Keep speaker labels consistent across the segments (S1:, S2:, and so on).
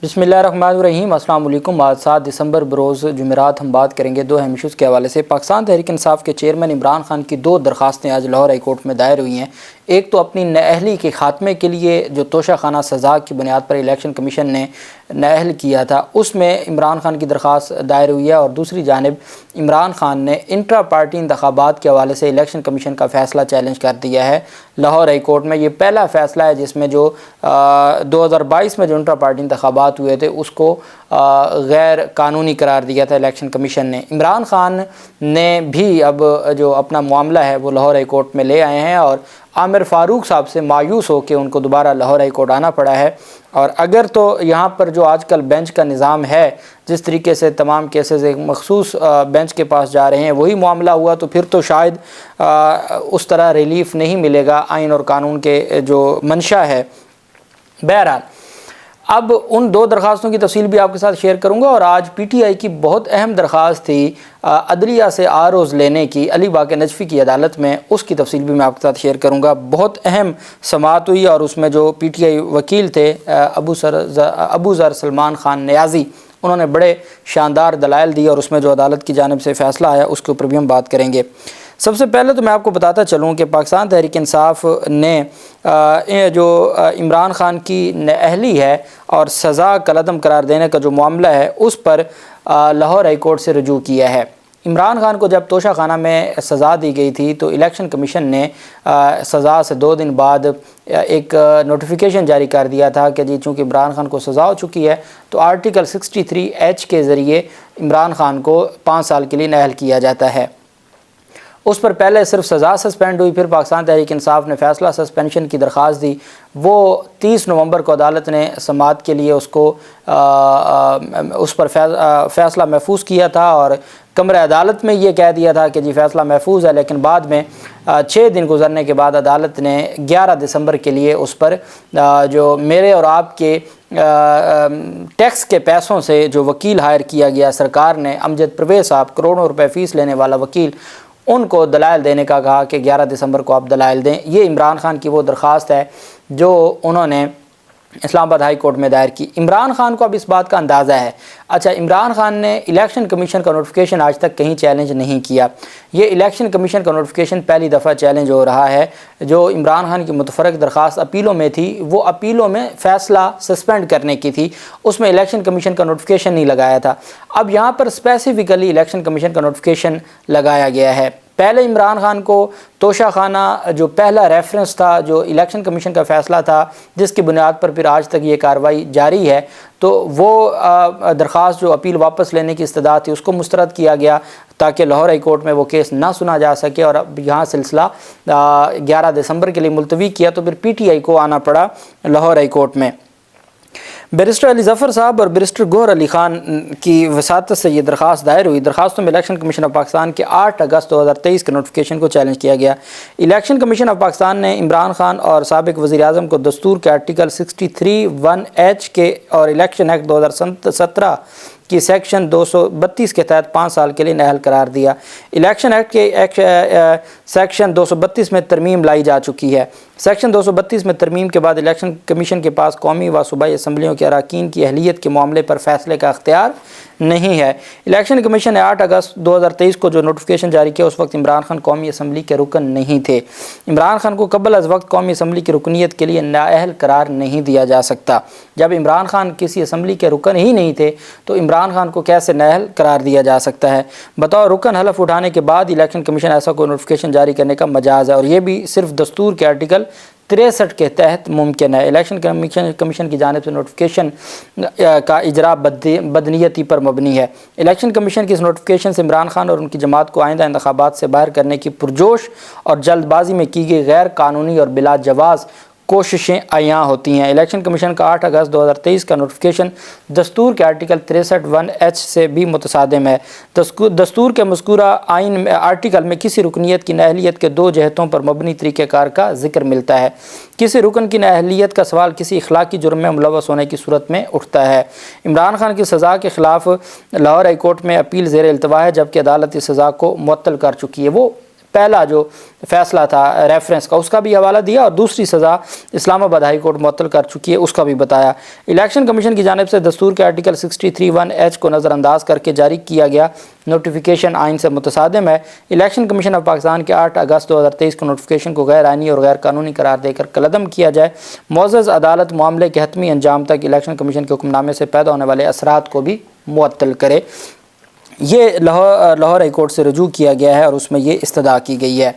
S1: بسم اللہ الرحمن الرحیم۔ السلام علیکم۔ آج 7 دسمبر بروز جمعرات ہم بات کریں گے دو اہم ایشوز کے حوالے سے۔ پاکستان تحریک انصاف کے چیئرمین عمران خان کی 2 درخواستیں آج لاہور ہائی کورٹ میں دائر ہوئی ہیں۔ ایک تو اپنی نااہلی کے خاتمے کے لیے جو توشہ خانہ سزا کی بنیاد پر الیکشن کمیشن نے نااہل کیا تھا اس میں عمران خان کی درخواست دائر ہوئی ہے، اور دوسری جانب عمران خان نے انٹرا پارٹی انتخابات کے حوالے سے الیکشن کمیشن کا فیصلہ چیلنج کر دیا ہے لاہور ہائی کورٹ میں۔ یہ پہلا فیصلہ ہے جس میں جو 2022 میں جو انٹرا پارٹی انتخابات ہوئے تھے اس کو غیر قانونی قرار دیا تھا الیکشن کمیشن نے۔ عمران خان نے بھی اب جو اپنا معاملہ ہے وہ لاہور ہائی کورٹ میں لے آئے ہیں، اور عامر فاروق صاحب سے مایوس ہو کے ان کو دوبارہ لاہور ہائی کورٹ آنا پڑا ہے۔ اور اگر تو یہاں پر جو آج کل بینچ کا نظام ہے، جس طریقے سے تمام کیسز ایک مخصوص بینچ کے پاس جا رہے ہیں، وہی معاملہ ہوا تو پھر تو شاید اس طرح ریلیف نہیں ملے گا آئین اور قانون کے جو منشا ہے۔ بہرحال اب ان 2 درخواستوں کی تفصیل بھی آپ کے ساتھ شیئر کروں گا، اور آج پی ٹی آئی کی بہت اہم درخواست تھی عدلیہ سے آروز لینے کی علی باقر نجفی کی عدالت میں، اس کی تفصیل بھی میں آپ کے ساتھ شیئر کروں گا۔ بہت اہم سماعت ہوئی، اور اس میں جو پی ٹی آئی وکیل تھے ابو ذر سلمان خان نیازی، انہوں نے بڑے شاندار دلائل دیے، اور اس میں جو عدالت کی جانب سے فیصلہ آیا اس کے اوپر بھی ہم بات کریں گے۔ سب سے پہلے تو میں آپ کو بتاتا چلوں کہ پاکستان تحریک انصاف نے جو عمران خان کی نااہلی ہے اور سزا کالعدم قرار دینے کا جو معاملہ ہے اس پر لاہور ہائی کورٹ سے رجوع کیا ہے۔ عمران خان کو جب توشہ خانہ میں سزا دی گئی تھی تو الیکشن کمیشن نے سزا سے 2 دن بعد ایک نوٹیفیکیشن جاری کر دیا تھا کہ جی چونکہ عمران خان کو سزا ہو چکی ہے تو آرٹیکل 63H کے ذریعے عمران خان کو 5 سال کے لیے نااہل کیا جاتا ہے۔ اس پر پہلے صرف سزا سسپینڈ ہوئی، پھر پاکستان تحریک انصاف نے فیصلہ سسپینشن کی درخواست دی۔ وہ 30 نومبر کو عدالت نے سماعت کے لیے اس پر فیصلہ محفوظ کیا تھا، اور کمرہ عدالت میں یہ کہہ دیا تھا کہ جی فیصلہ محفوظ ہے، لیکن بعد میں 6 دن گزرنے کے بعد عدالت نے 11 دسمبر کے لیے اس پر جو میرے اور آپ کے ٹیکس کے پیسوں سے جو وکیل ہائر کیا گیا سرکار نے، امجد پرویز صاحب، کروڑوں روپے فیس لینے والا وکیل، ان کو دلائل دینے کا کہا کہ 11 دسمبر کو آپ دلائل دیں۔ یہ عمران خان کی وہ درخواست ہے جو انہوں نے اسلام آباد ہائی کورٹ میں دائر کی۔ عمران خان کو اب اس بات کا اندازہ ہے۔ اچھا، عمران خان نے الیکشن کمیشن کا نوٹیفیکیشن آج تک کہیں چیلنج نہیں کیا۔ یہ الیکشن کمیشن کا نوٹیفیکیشن پہلی دفعہ چیلنج ہو رہا ہے۔ جو عمران خان کی متفرق درخواست اپیلوں میں تھی، وہ اپیلوں میں فیصلہ سسپینڈ کرنے کی تھی، اس میں الیکشن کمیشن کا نوٹیفیکیشن نہیں لگایا تھا۔ اب یہاں پر اسپیسیفکلی الیکشن کمیشن کا نوٹیفیکیشن لگایا گیا ہے۔ پہلے عمران خان کو توشہ خانہ جو پہلا ریفرنس تھا، جو الیکشن کمیشن کا فیصلہ تھا جس کی بنیاد پر پھر آج تک یہ کارروائی جاری ہے، تو وہ درخواست جو اپیل واپس لینے کی استدعا تھی اس کو مسترد کیا گیا تاکہ لاہور ہائی کورٹ میں وہ کیس نہ سنا جا سکے، اور اب یہاں سلسلہ 11 دسمبر کے لیے ملتوی کیا تو پھر پی ٹی آئی کو آنا پڑا لاہور ہائی کورٹ میں۔ بیرسٹر علی ظفر صاحب اور بیرسٹر گوہر علی خان کی وساطت سے یہ درخواست دائر ہوئی۔ درخواستوں میں الیکشن کمیشن آف پاکستان کے 8 اگست 2023 کے نوٹیفیکیشن کو چیلنج کیا گیا۔ الیکشن کمیشن آف پاکستان نے عمران خان اور سابق وزیر اعظم کو دستور کے آرٹیکل 63(1)H کے اور الیکشن ایکٹ 2017 کی سیکشن 232 کے تحت 5 سال کے لیے نااہل قرار دیا۔ الیکشن ایکٹ کے سیکشن 232 میں ترمیم لائی جا چکی ہے۔ سیکشن 232 میں ترمیم کے بعد الیکشن کمیشن کے پاس قومی و صوبائی اسمبلیوں کے اراکین کی اہلیت کے معاملے پر فیصلے کا اختیار نہیں ہے۔ الیکشن کمیشن نے 8 اگست 2023 کو جو نوٹیفیکیشن جاری کیا اس وقت عمران خان قومی اسمبلی کے رکن نہیں تھے۔ عمران خان کو قبل از وقت قومی اسمبلی کی رکنیت کے لیے نااہل قرار نہیں دیا جا سکتا۔ جب عمران خان کسی اسمبلی کے رکن ہی نہیں تھے تو عمران خان کو کیسے نااہل قرار دیا جا سکتا ہے؟ بطور رکن حلف اٹھانے کے بعد الیکشن کمیشن ایسا کوئی نوٹیفیکیشن جاری کرنے کا مجاز ہے، اور یہ بھی صرف دستور کے آرٹیکل 63 کے تحت ممکن ہے۔ الیکشن کمیشن کی جانب سے نوٹیفیکیشن کا اجرا بدنیتی پر مبنی ہے۔ الیکشن کمیشن کی اس نوٹیفیکیشن سے عمران خان اور ان کی جماعت کو آئندہ انتخابات سے باہر کرنے کی پرجوش اور جلد بازی میں کی گئی غیر قانونی اور بلا جواز کوششیں عیاں ہوتی ہیں۔ الیکشن کمیشن کا 8 اگست 2023 کا نوٹیفیکیشن دستور کے آرٹیکل 63(1)H سے بھی متصادم ہے۔ دستور کے مذکورہ آئین آرٹیکل میں کسی رکنیت کی نااہلیت کے 2 جہتوں پر مبنی طریقہ کار کا ذکر ملتا ہے۔ کسی رکن کی نااہلیت کا سوال کسی اخلاقی جرم میں ملوث ہونے کی صورت میں اٹھتا ہے۔ عمران خان کی سزا کے خلاف لاہور ہائی کورٹ میں اپیل زیر التوا ہے، جبکہ عدالت اس سزا کو معطل کر چکی ہے۔ وہ پہلا جو فیصلہ تھا ریفرنس کا اس کا بھی حوالہ دیا، اور دوسری سزا اسلام آباد ہائی کورٹ معطل کر چکی ہے اس کا بھی بتایا۔ الیکشن کمیشن کی جانب سے دستور کے آرٹیکل 63(1)H کو نظر انداز کر کے جاری کیا گیا نوٹیفیکیشن آئین سے متصادم ہے۔ الیکشن کمیشن آف پاکستان کے 8 اگست 2023 کو نوٹیفیکیشن کو غیر آئینی اور غیر قانونی قرار دے کر کالعدم کیا جائے۔ معزز عدالت معاملے کے حتمی انجام تک الیکشن کمیشن کے حکم نامے سے پیدا ہونے والے اثرات کو بھی معطل کرے۔ یہ لاہور ہائی کورٹ سے رجوع کیا گیا ہے اور اس میں یہ استدعا کی گئی ہے۔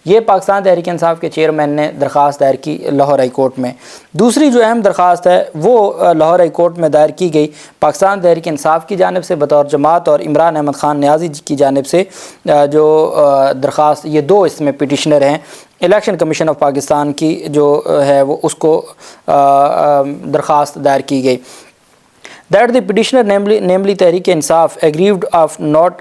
S1: یہ پاکستان تحریک انصاف کے چیئرمین نے درخواست دائر کی لاہور ہائی کورٹ میں۔ دوسری جو اہم درخواست ہے وہ لاہور ہائی کورٹ میں دائر کی گئی پاکستان تحریک انصاف کی جانب سے بطور جماعت اور عمران احمد خان نیازی کی جانب سے جو درخواست، یہ دو اس میں پٹیشنر ہیں۔ الیکشن کمیشن آف پاکستان کی جو ہے وہ اس کو درخواست دائر کی گئی that the petitioner namely Tehreek Insaf aggrieved of not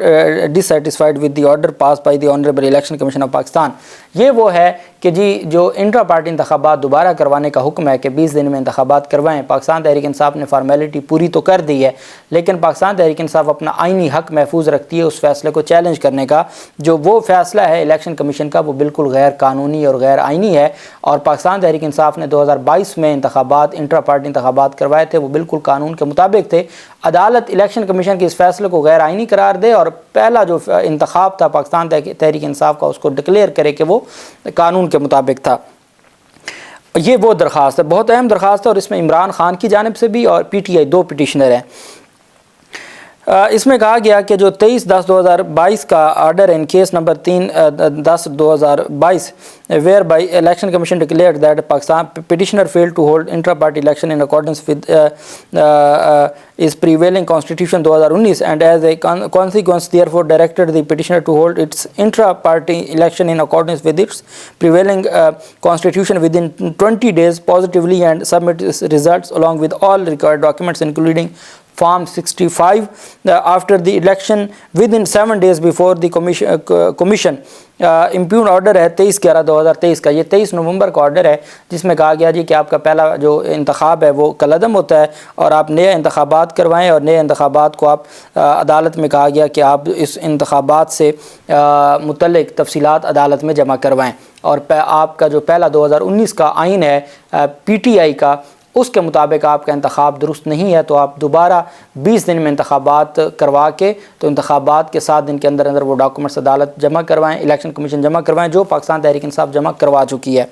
S1: dissatisfied with the order passed by the Honorable Election Commission of Pakistan۔ یہ وہ ہے کہ جی جو انٹرا پارٹی انتخابات دوبارہ کروانے کا حکم ہے کہ 20 دن میں انتخابات کروائیں، پاکستان تحریک انصاف نے فارمیلٹی پوری تو کر دی ہے، لیکن پاکستان تحریک انصاف اپنا آئینی حق محفوظ رکھتی ہے اس فیصلے کو چیلنج کرنے کا۔ جو وہ فیصلہ ہے الیکشن کمیشن کا وہ بالکل غیر قانونی اور غیر آئینی ہے، اور پاکستان تحریک انصاف نے 2022 میں انتخابات انٹرا پارٹی انتخابات کروائے تھے، وہ بالکل قانون کے مطابق تھے۔ عدالت الیکشن کمیشن کے اس فیصلے کو غیر آئینی قرار دے اور پہلا جو انتخاب تھا پاکستان تحریک انصاف کا اس کو ڈکلیئر کرے کہ وہ قانون کے مطابق تھا۔ یہ وہ درخواست ہے، بہت اہم درخواست ہے، اور اس میں عمران خان کی جانب سے بھی اور پی ٹی آئی 2 پٹیشنر ہیں۔ اس میں کہا گیا کہ جو 23/10/2022 کا order in case number 3/10/2022 whereby election commission declared that Pakistan petitioner fail to hold intra party election in accordance with is prevailing constitution 2019 and as a consequence therefore directed the petitioner to hold its intra-party election in accordance with its prevailing constitution within 20 days positively and submit its results along with all required documents including Form 65 after the election within 7 days before the commission impugned order ہے 23/11/2023 کا۔ یہ 23 نومبر کا order ہے جس میں کہا گیا جی کہ آپ کا پہلا جو انتخاب ہے وہ کالعدم ہوتا ہے اور آپ نئے انتخابات کروائیں، اور نئے انتخابات کو آپ عدالت میں کہا گیا کہ آپ اس انتخابات سے متعلق تفصیلات عدالت میں جمع کروائیں، اور آپ کا جو پہلا 2019 کا آئین ہے پی ٹی آئی کا اس کے مطابق آپ کا انتخاب درست نہیں ہے، تو آپ دوبارہ 20 دن میں انتخابات کروا کے تو انتخابات کے 7 دن کے اندر اندر وہ ڈاکومنٹس عدالت جمع کروائیں، الیکشن کمیشن جمع کروائیں، جو پاکستان تحریک انصاف جمع کروا چکی ہے۔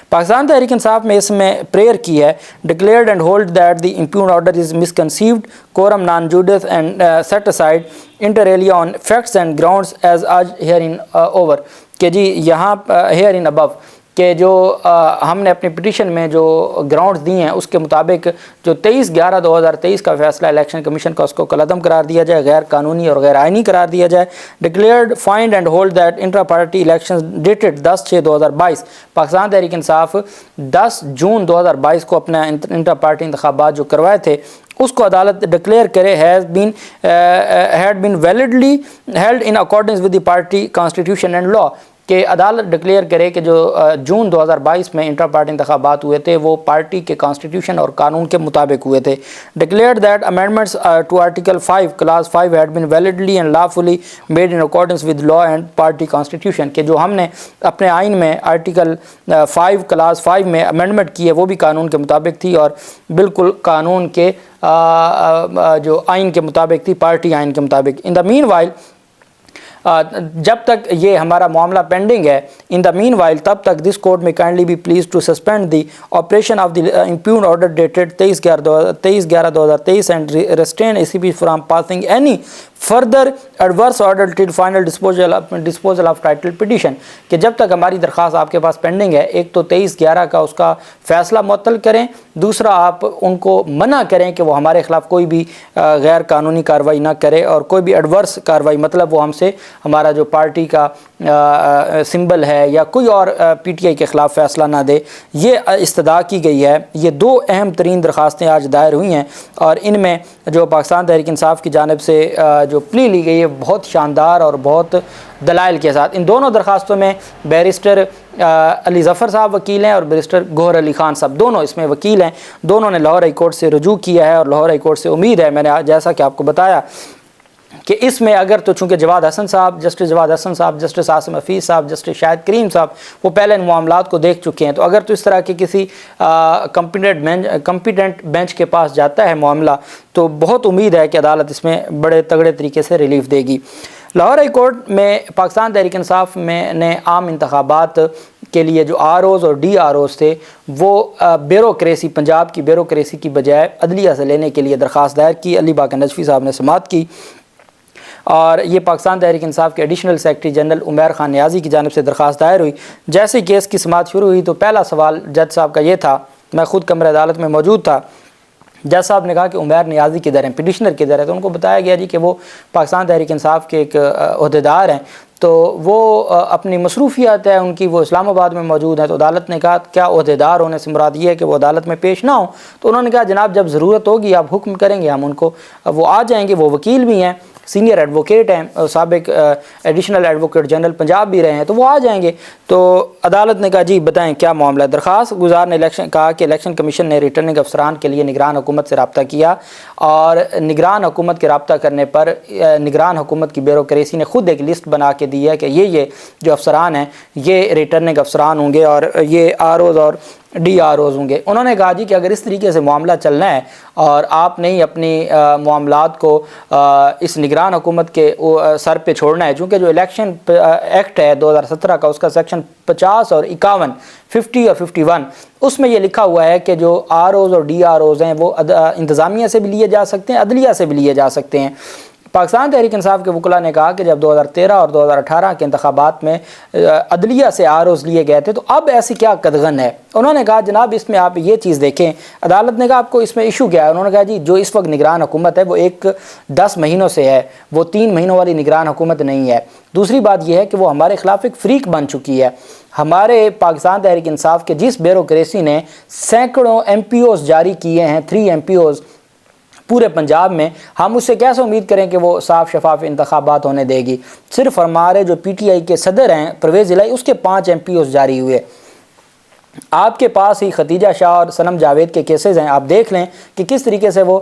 S1: پاکستان تحریک انصاف میں اس میں پریئر کی ہے declared and held that the impugned order is misconceived coram non judice and set aside inter alia on facts and grounds as آج ہیئر ان اوور، کہ جی یہاں ہیئر ان ابو کہ جو ہم نے اپنی پٹیشن میں جو گراؤنڈز دی ہیں اس کے مطابق جو 23/11/2023 کا فیصلہ الیکشن کمیشن کا اس کو کالعدم قرار دیا جائے، غیر قانونی اور غیر آئینی قرار دیا جائے۔ Declared find and held that intra party election dated 10/6/2022، Pakistan Tehreek انصاف 10 جون 2022 کو اپنا انٹرا پارٹی انتخابات جو کروائے تھے اس کو عدالت ڈکلیئر کرے had been validly held in accordance with the party constitution and law، کہ عدالت ڈکلیئر کرے کہ جو جون 2022 میں انٹرا پارٹی انتخابات ہوئے تھے وہ پارٹی کے کانسٹیٹیوشن اور قانون کے مطابق ہوئے تھے۔ Declared that amendments to article 5 clause 5 had been validly and lawfully made in accordance with law and party constitution, کہ جو ہم نے اپنے آئین میں آرٹیکل 5 کلاس 5 میں امینڈمنٹ کی ہے وہ بھی قانون کے مطابق تھی اور بالکل قانون کے جو آئین کے مطابق تھی، پارٹی آئین کے مطابق۔ ان دا مین وائل جب تک یہ ہمارا معاملہ پینڈنگ ہے، ان دا مین وائل تب تک دس کورٹ میں kindly be pleased to suspend the operation of the impugned order dated 23/11/2023 and restrain A C B from passing any further adverse order till final disposal of title petition, کہ جب تک ہماری درخواست آپ کے پاس pending ہے، ایک تو 23/11 کا اس کا فیصلہ معطل کریں، دوسرا آپ ان کو منع کریں کہ وہ ہمارے خلاف کوئی بھی غیر قانونی کارروائی نہ کرے اور کوئی بھی ایڈورس کارروائی، مطلب وہ ہم سے ہمارا جو پارٹی کا سمبل ہے یا کوئی اور پی ٹی آئی کے خلاف فیصلہ نہ دے۔ یہ استدعا کی گئی ہے۔ یہ 2 اہم ترین درخواستیں آج دائر ہوئی ہیں، اور ان میں جو پاکستان تحریک انصاف کی جانب سے جو پلی لی گئی ہے بہت شاندار اور بہت دلائل کے ساتھ۔ ان دونوں درخواستوں میں بیرسٹر علی ظفر صاحب وکیل ہیں اور بیرسٹر گوہر علی خان صاحب دونوں اس میں وکیل ہیں۔ دونوں نے لاہور ہائی کورٹ سے رجوع کیا ہے اور لاہور ہائی کورٹ سے امید ہے، میں نے جیسا کہ آپ کو بتایا کہ اس میں اگر تو چونکہ جواد حسن صاحب، جسٹس جواد حسن صاحب، جسٹس عاصم حفیظ صاحب، جسٹس شاہد کریم صاحب وہ پہلے ان معاملات کو دیکھ چکے ہیں، تو اگر تو اس طرح کے کسی کمپیٹنٹ بینچ کے پاس جاتا ہے معاملہ تو بہت امید ہے کہ عدالت اس میں بڑے تگڑے طریقے سے ریلیف دے گی۔ لاہور ہائی کورٹ میں پاکستان تحریک انصاف میں نے عام انتخابات کے لیے جو آر اوز اور ڈی آر اوز تھے وہ بیوروکریسی، پنجاب کی بیوروکریسی کی بجائے عدلیہ سے لینے کے لیے درخواست دائر کی۔ علی باقر نجفی صاحب نے سماعت کی اور یہ پاکستان تحریک انصاف کے additional secretary general Umair Khan Niazi کی جانب سے درخواست دائر ہوئی۔ جیسے ہی کیس کی سماعت شروع ہوئی تو پہلا سوال جج صاحب کا یہ تھا، میں خود کمرہ عدالت میں موجود تھا، جج صاحب نے کہا کہ عمیر نیازی کدھر ہیں، پٹیشنر کدھر ہے؟ تو ان کو بتایا گیا جی کہ وہ پاکستان تحریک انصاف کے ایک عہدیدار ہیں، تو وہ اپنی مصروفیات ہے ان کی، وہ اسلام آباد میں موجود ہیں۔ تو عدالت نے کہا کیا عہدیدار ہونے سے مراد یہ ہے کہ وہ عدالت میں پیش نہ ہوں؟ تو انہوں نے کہا جناب جب ضرورت ہوگی آپ حکم کریں گے ہم ان کو، وہ آ جائیں گے، وہ وکیل بھی ہیں، سینئر ایڈوکیٹ ہیں، سابق ایڈیشنل ایڈوکیٹ جنرل پنجاب بھی رہے ہیں، تو وہ آ جائیں گے۔ تو عدالت نے کہا جی بتائیں کیا معاملہ ہے۔ درخواست گزار نے کہا کہ الیکشن کمیشن نے ریٹرننگ افسران کے لیے نگران حکومت سے رابطہ کیا اور نگران حکومت کے رابطہ کرنے پر نگران حکومت کی بیوروکریسی نے خود ایک لسٹ بنا کے دی ہے کہ یہ جو افسران ہیں یہ ریٹرننگ افسران ہوں گے اور یہ آر اوز اور ڈی آر اوز ہوں گے۔ انہوں نے کہا جی کہ اگر اس طریقے سے معاملہ چلنا ہے اور آپ نے اپنی معاملات کو اس نگران حکومت کے سر پہ چھوڑنا ہے، چونکہ جو الیکشن ایکٹ ہے 2017 کا، اس کا سیکشن 50 اور 51، 50 اور 51، اس میں یہ لکھا ہوا ہے کہ جو آر اوز اور ڈی آر اوز ہیں وہ انتظامیہ سے بھی لیے جا سکتے ہیں، عدلیہ سے بھی لیے جا سکتے ہیں۔ پاکستان تحریک انصاف کے وکلاء نے کہا کہ جب 2013 اور 2018 کے انتخابات میں عدلیہ سے آر اوز لیے گئے تھے تو اب ایسی کیا قدغن ہے؟ انہوں نے کہا جناب اس میں آپ یہ چیز دیکھیں، عدالت نے کہا آپ کو اس میں ایشو کیا ہے؟ انہوں نے کہا جی جو اس وقت نگران حکومت ہے وہ 10 مہینوں سے ہے، وہ 3 مہینوں والی نگران حکومت نہیں ہے۔ دوسری بات یہ ہے کہ وہ ہمارے خلاف ایک فریق بن چکی ہے۔ ہمارے پاکستان تحریک انصاف کے جس بیوروکریسی نے سینکڑوں ایم پی اوز جاری کیے ہیں، 3 ایم پی اوز پورے پنجاب میں، ہم اس سے کیسے امید کریں کہ وہ صاف شفاف انتخابات ہونے دے گی؟ صرف ہمارے جو پی ٹی آئی کے صدر ہیں پرویز الہی، اس کے 5 ایم پی اوز جاری ہوئے۔ آپ کے پاس ہی ختیجہ شاہ اور صنم جاوید کے کیسز ہیں، آپ دیکھ لیں کہ کس طریقے سے وہ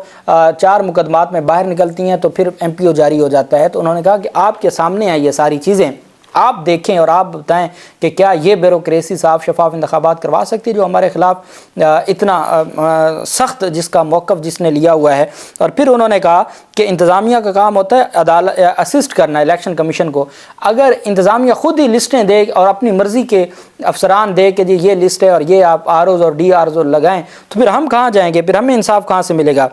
S1: 4 مقدمات میں باہر نکلتی ہیں تو پھر ایم پی او جاری ہو جاتا ہے۔ تو انہوں نے کہا کہ آپ کے سامنے ہیں یہ ساری چیزیں، آپ دیکھیں اور آپ بتائیں کہ کیا یہ بیوروکریسی صاف شفاف انتخابات کروا سکتی ہے جو ہمارے خلاف اتنا سخت جس کا موقف جس نے لیا ہوا ہے۔ اور پھر انہوں نے کہا کہ انتظامیہ کا کام ہوتا ہے اسسٹ کرنا الیکشن کمیشن کو۔ اگر انتظامیہ خود ہی لسٹیں دے اور اپنی مرضی کے افسران دے کہ جی یہ لسٹ ہے اور یہ آپ آر اوز اور ڈی آر اوز لگائیں تو پھر ہم کہاں جائیں گے؟ پھر ہمیں انصاف کہاں سے ملے گا؟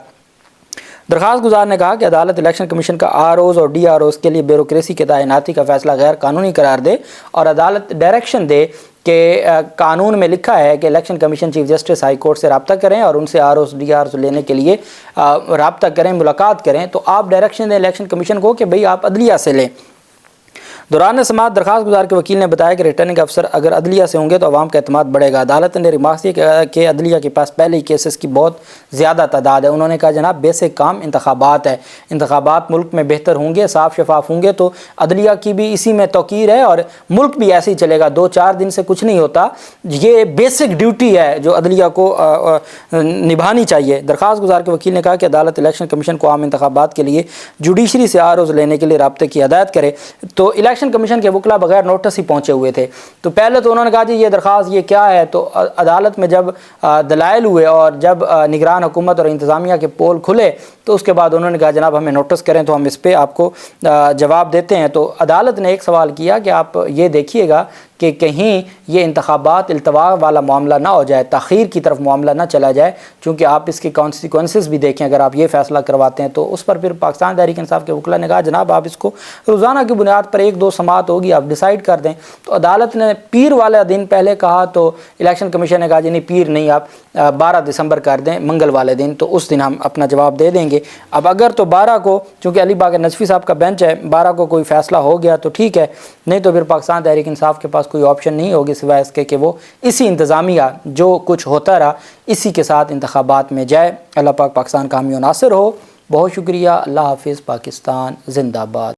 S1: درخواست گزار نے کہا کہ عدالت الیکشن کمیشن کا آر اوز اور ڈی آر اوز کے لیے بیوروکریسی کے تعیناتی کا فیصلہ غیر قانونی قرار دے اور عدالت ڈائریکشن دے کہ قانون میں لکھا ہے کہ election commission chief justice high court سے رابطہ کریں اور ان سے R Os D R Os لینے کے لیے رابطہ کریں، ملاقات کریں۔ تو آپ ڈائریکشن دیں الیکشن کمیشن کو کہ بھئی آپ عدلیہ سے لیں۔ دوران سماعت درخواست گزار کے وکیل نے بتایا کہ ریٹرننگ افسر اگر عدلیہ سے ہوں گے تو عوام کا اعتماد بڑھے گا۔ عدالت نے ریمارکس کیا کہ عدلیہ کے پاس پہلے ہی کیسز کی بہت زیادہ تعداد ہے۔ انہوں نے کہا جناب بیسک کام انتخابات ہے، انتخابات ملک میں بہتر ہوں گے، صاف شفاف ہوں گے تو عدلیہ کی بھی اسی میں توقیر ہے اور ملک بھی ایسے ہی چلے گا۔ 2-4 دن سے کچھ نہیں ہوتا، یہ بیسک ڈیوٹی ہے جو عدلیہ کو نبھانی چاہیے۔ درخواست گزار کے وکیل نے کہا کہ عدالت الیکشن کمیشن کو عام انتخابات کے لیے جوڈیشری سے آر اوز لینے کے لیے رابطے کی ہدایت کرے۔ تو الیکشن کمیشن کے وکلاء بغیر نوٹس ہی پہنچے ہوئے تھے۔ تو پہلے تو انہوں نے کہا جی یہ درخواست یہ کیا ہے؟ تو عدالت میں جب دلائل ہوئے اور جب نگران حکومت اور انتظامیہ کے پول کھلے تو اس کے بعد انہوں نے کہا جناب ہمیں نوٹس کریں تو ہم اس پہ آپ کو جواب دیتے ہیں۔ تو عدالت نے ایک سوال کیا کہ آپ یہ دیکھیے گا کہ کہیں یہ انتخابات التوا والا معاملہ نہ ہو جائے، تاخیر کی طرف معاملہ نہ چلا جائے، چونکہ آپ اس کے کانسیکوینسز بھی دیکھیں اگر آپ یہ فیصلہ کرواتے ہیں۔ تو اس پر پھر پاکستان تحریک انصاف کے وکلاء نے کہا جناب آپ اس کو روزانہ کی بنیاد پر 1-2 سماعت ہوگی آپ ڈیسائیڈ کر دیں۔ تو عدالت نے پیر والا دن پہلے کہا تو الیکشن کمیشن نے کہا جی نہیں پیر نہیں، آپ 12 دسمبر کر دیں، منگل والے دن، تو اس دن ہم اپنا جواب دے دیں گے۔ اب اگر تو 12 کو، چونکہ علی باقر نجفی صاحب کا بینچ ہے، 12 کو کوئی فیصلہ ہو گیا تو ٹھیک ہے، نہیں تو پھر پاکستان تحریک انصاف کے پاس کوئی آپشن نہیں ہوگی سوائے اس کے کہ وہ اسی انتظامیہ جو کچھ ہوتا رہا اسی کے ساتھ انتخابات میں جائے۔ اللہ پاک پاکستان کا حامی و ناصر ہو۔ بہت شکریہ۔ اللہ حافظ۔ پاکستان زندہ باد۔